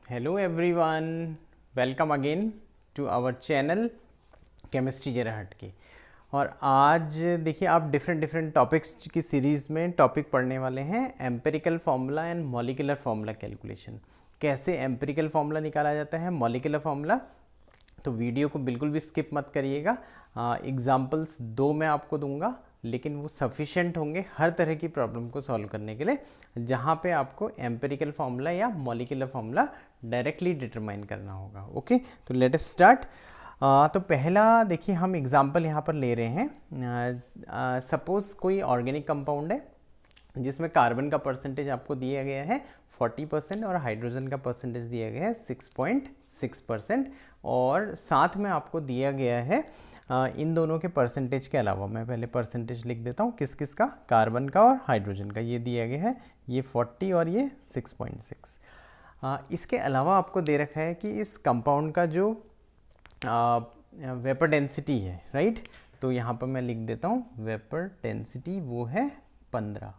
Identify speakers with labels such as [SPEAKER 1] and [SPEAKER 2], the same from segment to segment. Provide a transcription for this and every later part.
[SPEAKER 1] Hello everyone, welcome again to our channel chemistry जरा हट के। और आज देखिए आप डिफरेंट टॉपिक्स की सीरीज़ में टॉपिक पढ़ने वाले हैं empirical formula and molecular formula calculation. कैसे एम्पिरिकल फार्मूला निकाला जाता है, मॉलिक्यूलर फार्मूला। तो वीडियो को बिल्कुल भी स्किप मत करिएगा। एग्जाम्पल्स दो मैं आपको दूंगा, लेकिन वो सफिशेंट होंगे हर तरह की प्रॉब्लम को सॉल्व करने के लिए, जहाँ पे आपको एम्पिरिकल फार्मूला या मॉलिक्यूलर फार्मूला डायरेक्टली डिटरमाइन करना होगा। ओके, तो लेट अस स्टार्ट। तो पहला देखिए हम एग्जांपल यहाँ पर ले रहे हैं। सपोज कोई ऑर्गेनिक कंपाउंड है जिसमें कार्बन का परसेंटेज आपको दिया गया है 40% और हाइड्रोजन का परसेंटेज दिया गया है 6.6%, और साथ में आपको दिया गया है इन दोनों के परसेंटेज के अलावा, मैं पहले परसेंटेज लिख देता हूँ किस किस का, कार्बन का और हाइड्रोजन का। ये दिया गया है, ये 40 और ये 6.6। इसके अलावा आपको दे रखा है कि इस कंपाउंड का जो वेपर डेंसिटी है, राइट। तो यहाँ पर मैं लिख देता हूँ वेपर डेंसिटी वो है 15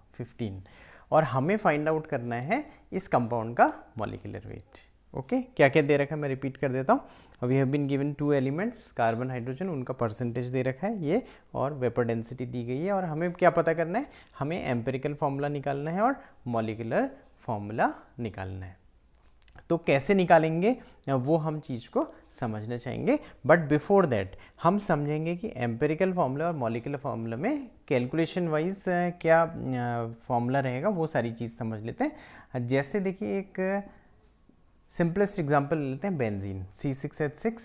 [SPEAKER 1] और हमें फाइंड आउट करना है इस कंपाउंड का मॉलिक्यूलर वेट। ओके, क्या क्या दे रखा है मैं रिपीट कर देता हूँ। We have been given 2 elements, carbon hydrogen, उनका परसेंटेज दे रखा है ये, और वेपर डेंसिटी दी गई है। और हमें क्या पता करना है, हमें एम्पिरिकल फार्मूला निकालना है और मॉलिक्यूलर फार्मूला निकालना है। तो कैसे निकालेंगे वो हम चीज़ को समझना चाहेंगे, बट बिफोर दैट हम समझेंगे कि एम्पिरिकल फार्मूला और मॉलिक्यूलर फार्मूला में कैलकुलेशन वाइज क्या फार्मूला रहेगा, वो सारी चीज़ समझ लेते हैं। जैसे देखिए एक सिंपलेस्ट एग्जांपल लेते हैं, बेंजीन C6H6।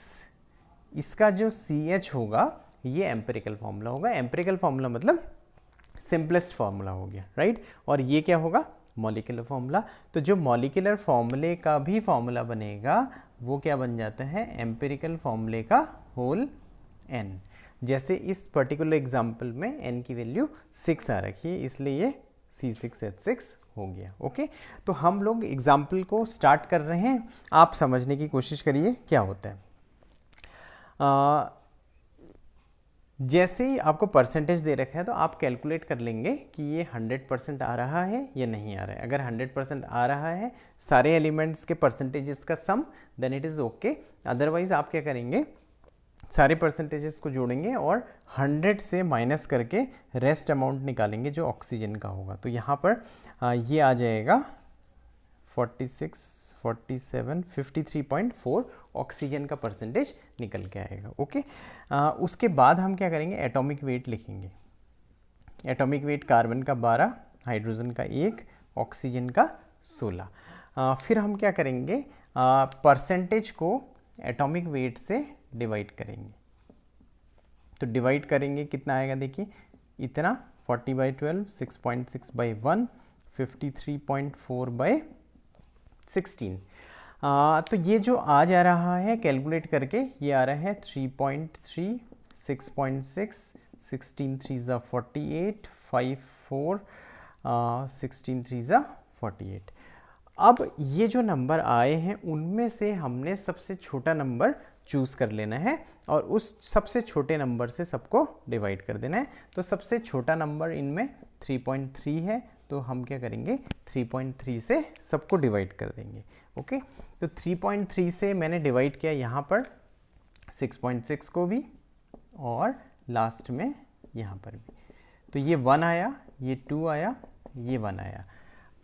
[SPEAKER 1] इसका जो CH होगा ये एम्पिरिकल फार्मूला होगा। एम्पिरिकल फार्मूला मतलब सिंपलेस्ट फार्मूला हो गया, राइट। और ये क्या होगा, मॉलिक्यूलर फार्मूला। तो जो मॉलिक्यूलर फार्मूले का भी फार्मूला बनेगा वो क्या बन जाता है, एम्पिरिकल फार्मूले का होल n। जैसे इस पर्टिकुलर एग्जांपल में n की वैल्यू 6 आ रखी है, इसलिए ये C6H6 हो गया। ओके, तो हम लोग एग्जाम्पल को स्टार्ट कर रहे हैं, आप समझने की कोशिश करिए क्या होता है। जैसे ही आपको परसेंटेज दे रखा है तो आप कैलकुलेट कर लेंगे कि ये 100% आ रहा है या नहीं आ रहा है। अगर 100% आ रहा है, सारे एलिमेंट्स के परसेंटेजेस का sum, then it is okay. Otherwise आप क्या करेंगे, सारे परसेंटेजेस को जोड़ेंगे और 100 से माइनस करके रेस्ट अमाउंट निकालेंगे जो ऑक्सीजन का होगा। तो यहाँ पर ये आ जाएगा 46, 47, 53.4 ऑक्सीजन का परसेंटेज निकल के आएगा। ओके, उसके बाद हम क्या करेंगे, एटॉमिक वेट लिखेंगे। एटॉमिक वेट कार्बन का 12, हाइड्रोजन का 1, ऑक्सीजन का 16। फिर हम क्या करेंगे, परसेंटेज को एटॉमिक वेट से डिवाइड करेंगे। तो डिवाइड करेंगे कितना आएगा, देखिए इतना 40/12, 6.6/1, 53.4/16। तो ये जो आ जा रहा है कैलकुलेट करके, ये आ रहा है 3.3, 6.6, 16 3 48, 5 4, 16 3 48। अब ये जो नंबर आए हैं उनमें से हमने सबसे छोटा नंबर चूज़ कर लेना है और उस सबसे छोटे नंबर से सबको डिवाइड कर देना है। तो सबसे छोटा नंबर इनमें 3.3 है, तो हम क्या करेंगे, 3.3 से सबको डिवाइड कर देंगे। ओके, तो 3.3 से मैंने डिवाइड किया यहाँ पर 6.6 को भी और लास्ट में यहाँ पर भी। तो ये 1 आया, ये 2 आया, ये 1 आया।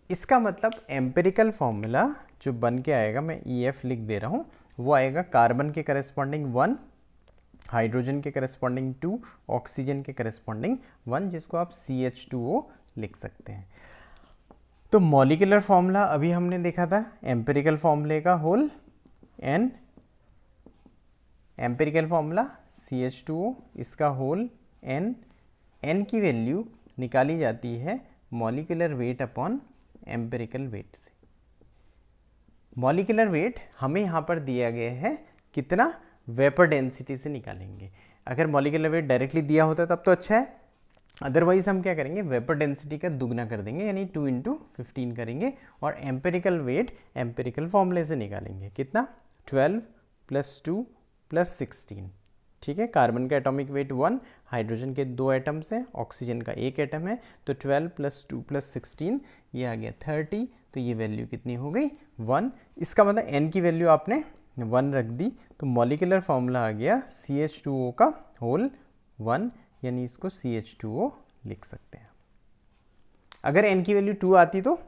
[SPEAKER 1] इसका मतलब एम्पिरिकल फार्मूला जो बन के आएगा, मैं EF लिख दे रहा हूँ, वो आएगा कार्बन के करस्पॉन्डिंग 1, हाइड्रोजन के करस्पॉन्डिंग 2, ऑक्सीजन के करस्पॉन्डिंग 1, जिसको आप CH2O लिख सकते हैं। तो मॉलिक्यूलर फार्मूला अभी हमने देखा था, एम्पिरिकल फार्मूले का whole n, empirical formula CH2O, इसका होल n। n की वैल्यू निकाली जाती है molecular weight upon empirical weight से। मॉलिक्यूलर वेट हमें यहाँ पर दिया गया है कितना, वेपर डेंसिटी से निकालेंगे। अगर मॉलिक्यूलर वेट डायरेक्टली दिया होता तब तो अच्छा है, अदरवाइज हम क्या करेंगे, वेपर डेंसिटी का दुगना कर देंगे, यानी 2 × 15 करेंगे और एम्पिरिकल वेट एम्पिरिकल फॉर्मूले से निकालेंगे। कितना, 12 + 2 + 16, ठीक है। कार्बन का एटॉमिक वेट 1, हाइड्रोजन के 2 एटम्स हैं, ऑक्सीजन का 1 एटम है, तो 12 + 2 + 16 ये आ गया 30, तो ये वैल्यू कितनी हो गई 1। इसका मतलब n की वैल्यू आपने 1 रख दी, तो मॉलिक्यूलर फॉर्मूला आ गया CH2O का होल 1, यानी इसको CH2O लिख सकते हैं। अगर n की वैल्यू 2 आती तो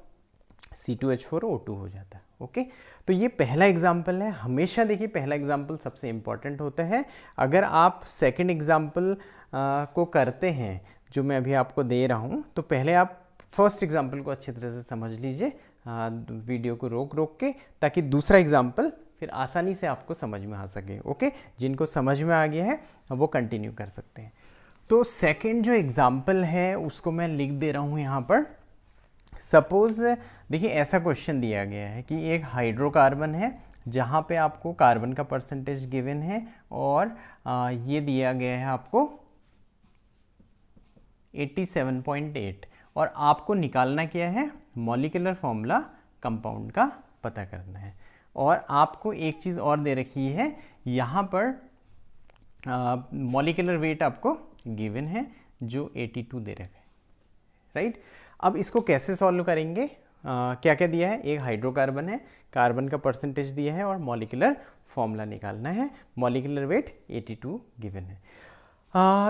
[SPEAKER 1] C2H4O2 हो जाता है। ओके, तो ये पहला एग्जाम्पल है। हमेशा देखिए पहला एग्जाम्पल सबसे इम्पॉर्टेंट होता है। अगर आप सेकंड एग्जाम्पल को करते हैं जो मैं अभी आपको दे रहा हूँ, तो पहले आप फर्स्ट एग्जाम्पल को अच्छी तरह से समझ लीजिए वीडियो को रोक के, ताकि दूसरा एग्जाम्पल फिर आसानी से आपको समझ में आ सके। ओके, जिनको समझ में आ गया है वो कंटिन्यू कर सकते हैं। तो सेकंड जो एग्जाम्पल है उसको मैं लिख दे रहा हूँ यहाँ पर। सपोज देखिए ऐसा क्वेश्चन दिया गया है कि एक हाइड्रोकार्बन है जहाँ पे आपको कार्बन का परसेंटेज गिवन है और ये दिया गया है आपको 87.8 और आपको निकालना क्या है, मॉलिक्यूलर फॉर्मूला कंपाउंड का पता करना है। और आपको एक चीज़ और दे रखी है, यहाँ पर मॉलिक्यूलर वेट आपको गिवन है जो 82 दे रखा है, राइट। अब इसको कैसे सॉल्व करेंगे, क्या क्या दिया है, एक हाइड्रोकार्बन है, कार्बन का परसेंटेज दिया है और मॉलिक्यूलर फॉर्मूला निकालना है, मॉलिक्यूलर वेट 82 गिवन है।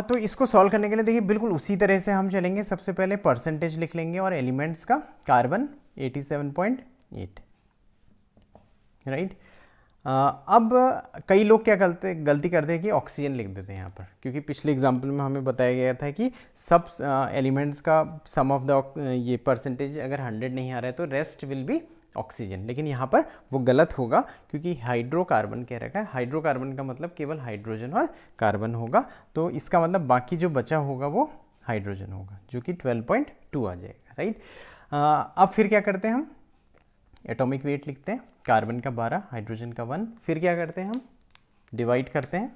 [SPEAKER 1] तो इसको सॉल्व करने के लिए देखिए बिल्कुल उसी तरह से हम चलेंगे। सबसे पहले परसेंटेज लिख लेंगे और एलिमेंट्स का, कार्बन 87.8, राइट। अब कई लोग क्या गलती करते हैं कि ऑक्सीजन लिख देते हैं यहाँ पर, क्योंकि पिछले एग्जाम्पल में हमें बताया गया था कि सब एलिमेंट्स का सम ऑफ द ये परसेंटेज अगर 100 नहीं आ रहा है तो रेस्ट विल बी ऑक्सीजन, लेकिन यहाँ पर वो गलत होगा क्योंकि हाइड्रोकार्बन कह रखा है। हाइड्रोकार्बन का मतलब केवल हाइड्रोजन और कार्बन होगा, तो इसका मतलब बाकी जो बचा होगा वो हाइड्रोजन होगा, जो कि 12.2 आ जाएगा, राइट। अब फिर क्या करते हैं हम, एटॉमिक वेट लिखते हैं, कार्बन का 12, हाइड्रोजन का 1। फिर क्या करते हैं हम, डिवाइड करते हैं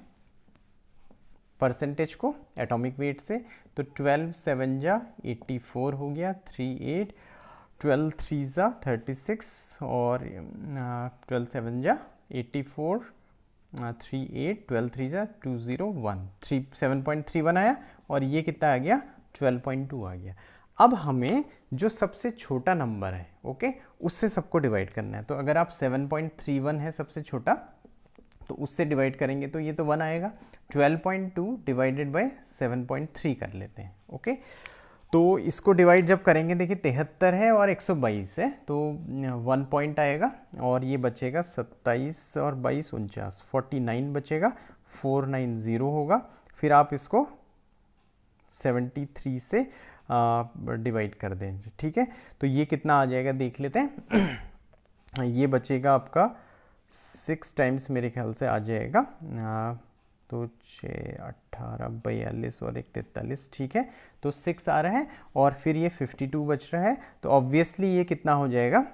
[SPEAKER 1] परसेंटेज को एटॉमिक वेट से, तो 12 7 जा 84 हो गया, 38, 12 3 जा 36 और 12 7 जा 84, 38, 12 3 जा 201, 7.31 आया और ये कितना आ गया 12.2 आ गया। अब हमें जो सबसे छोटा नंबर है, ओके, उससे सबको डिवाइड करना है। तो अगर आप 7.31 है सबसे छोटा, तो उससे डिवाइड करेंगे तो ये तो 1 आएगा। 12.2 डिवाइडेड बाय 7.3 कर लेते हैं, ओके। तो इसको डिवाइड जब करेंगे देखिए 73 है और 122 है, तो 1 पॉइंट आएगा और ये बचेगा 27 और 22 49, 49 बचेगा, 490 होगा। फिर आप इसको 73 से डिवाइड कर दें, ठीक है। तो ये कितना आ जाएगा देख लेते हैं। ये बचेगा आपका 6 टाइम्स मेरे ख्याल से आ जाएगा, तो 6 18 42 और 1 43, ठीक है। तो 6 आ रहा है और फिर ये 52 बच रहा है, तो ऑब्वियसली ये कितना हो जाएगा,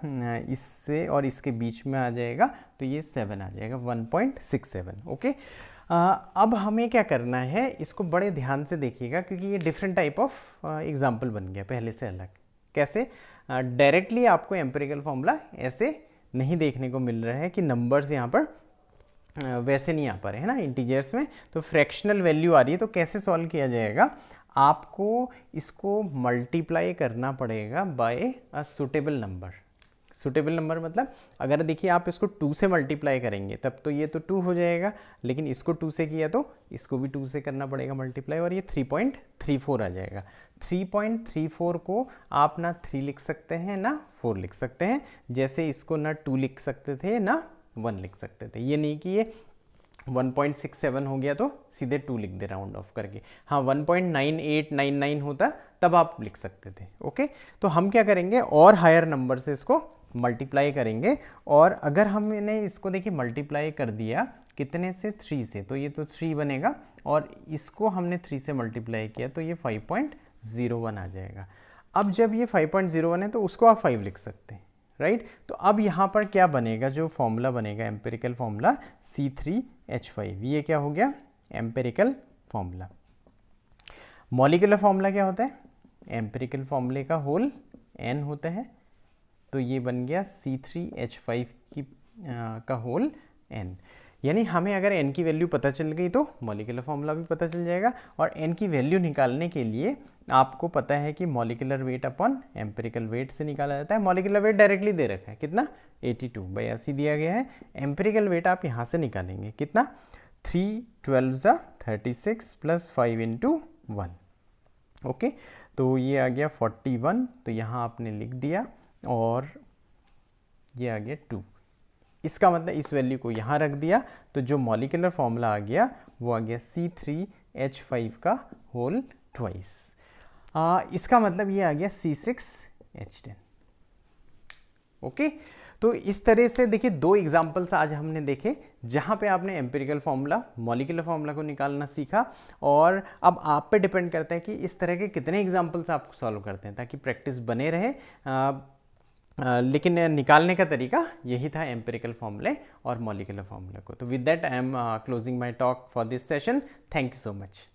[SPEAKER 1] इससे और इसके बीच में आ जाएगा, तो ये 7 आ जाएगा, 1.67, ओके। अब हमें क्या करना है, इसको बड़े ध्यान से देखिएगा क्योंकि ये डिफरेंट टाइप ऑफ एग्जाम्पल बन गया पहले से अलग। कैसे, डायरेक्टली आपको एम्पिरिकल फॉर्मूला ऐसे नहीं देखने को मिल रहा है कि नंबर्स यहाँ पर वैसे नहीं आ पा रहे हैं ना इंटीजर्स में, तो फ्रैक्शनल वैल्यू आ रही है। तो कैसे सॉल्व किया जाएगा, आपको इसको मल्टीप्लाई करना पड़ेगा by a suitable number. Suitable number मतलब अगर देखिए आप इसको 2 से मल्टीप्लाई करेंगे तब तो ये तो 2 हो जाएगा, लेकिन इसको 2 से किया तो इसको भी 2 से करना पड़ेगा मल्टीप्लाई, और ये 3.34 आ जाएगा। 3.34 को आप ना 3 लिख सकते हैं ना 4 लिख सकते हैं, जैसे इसको ना 2 लिख सकते थे ना 1 लिख सकते थे। ये नहीं कि ये 1.67 हो गया तो सीधे 2 लिख दे राउंड ऑफ करके, हाँ 1.9899 होता तब आप लिख सकते थे, ओके। तो हम क्या करेंगे, और हायर नंबर से इसको मल्टीप्लाई करेंगे, और अगर हमने इसको देखिए मल्टीप्लाई कर दिया कितने से, 3 से, तो ये तो 3 बनेगा, और इसको हमने 3 से मल्टीप्लाई किया तो ये 5.01 आ जाएगा। अब जब ये 5.01 है तो उसको आप 5 लिख सकते हैं, राइट। तो अब यहाँ पर क्या बनेगा, जो फॉर्मूला बनेगा एम्पिरिकल फॉर्मूला C3H5, ये क्या हो गया एम्पिरिकल फॉर्मूला। मॉलिक्यूलर फॉर्मूला क्या होता है, एम्पिरिकल फॉर्मूले का होल n होता है, तो ये बन गया C3H5 का होल n। यानी हमें अगर n की वैल्यू पता चल गई तो मॉलिक्यूलर फॉर्मूला भी पता चल जाएगा। और n की वैल्यू निकालने के लिए आपको पता है कि molecular weight upon empirical weight से निकाला जाता है। मॉलिक्यूलर वेट डायरेक्टली दे रखा है, कितना 82/80 दिया गया है। एम्पिरिकल वेट आप यहाँ से निकालेंगे, कितना 3 12 36 प्लस 5 इंटू 1। ओके, तो ये आ गया 41, तो यहाँ आपने लिख दिया, और ये आ गया 2। इसका मतलब इस वैल्यू को यहाँ रख दिया, तो जो मॉलिक्यूलर फॉर्मूला आ गया वो आ गया C3H5 का होल ट्वाइस। इसका मतलब ये आ गया C6H10। ओके, तो इस तरह से देखिए 2 एग्जाम्पल्स आज हमने देखे जहाँ पे आपने एम्पिरिकल फार्मूला, मॉलिक्यूलर फार्मूला को निकालना सीखा। और अब आप पे डिपेंड करता है कि इस तरह के कितने एग्जाम्पल्स आप सॉल्व करते हैं, ताकि प्रैक्टिस बने रहे। लेकिन निकालने का तरीका यही था, एम्पिरिकल फार्मूले और मॉलिक्यूलर फार्मूला को। तो with that I am closing my talk for this session. Thank you so much.